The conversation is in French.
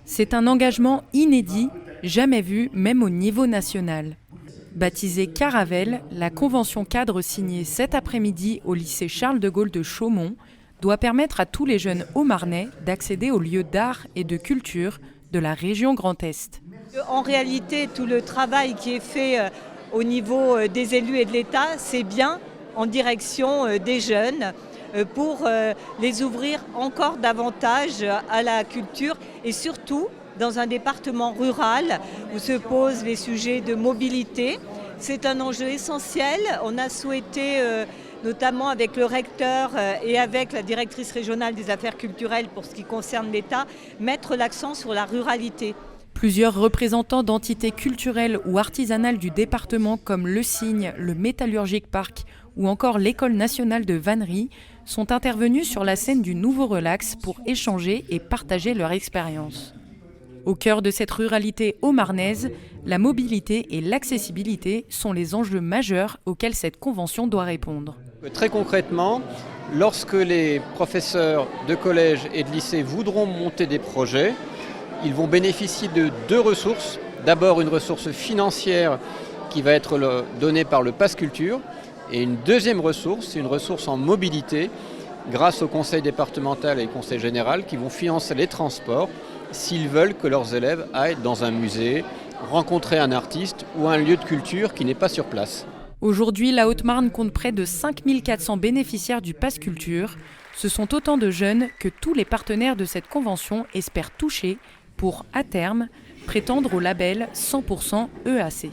C'est un engagement inédit, jamais vu même au niveau national. Baptisée Caravelle, la convention cadre signée cet après-midi au lycée Charles de Gaulle de Chaumont doit permettre à tous les jeunes Haut-Marnais d'accéder aux lieux d'art et de culture de la région Grand Est. En réalité, tout le travail qui est fait au niveau des élus et de l'État, c'est bien en direction des jeunes pour les ouvrir encore davantage à la culture et surtout dans un département rural où se posent les sujets de mobilité. C'est un enjeu essentiel. On a souhaité, notamment avec le recteur et avec la directrice régionale des affaires culturelles pour ce qui concerne l'État, mettre l'accent sur la ruralité. Plusieurs représentants d'entités culturelles ou artisanales du département comme Le Cygne, le Métallurgique Park ou encore l'École nationale de vannerie sont intervenus sur la scène du Nouveau Relax pour échanger et partager leur expérience. Au cœur de cette ruralité haut-marnaise, la mobilité et l'accessibilité sont les enjeux majeurs auxquels cette convention doit répondre. Très concrètement, lorsque les professeurs de collège et de lycée voudront monter des projets, ils vont bénéficier de deux ressources. D'abord une ressource financière qui va être donnée par le Pass Culture et une deuxième ressource, c'est une ressource en mobilité grâce au conseil départemental et au conseil général qui vont financer les transports s'ils veulent que leurs élèves aillent dans un musée, rencontrer un artiste ou un lieu de culture qui n'est pas sur place. Aujourd'hui, la Haute-Marne compte près de 5400 bénéficiaires du Pass Culture. Ce sont autant de jeunes que tous les partenaires de cette convention espèrent toucher pour, à terme, prétendre au label 100% EAC.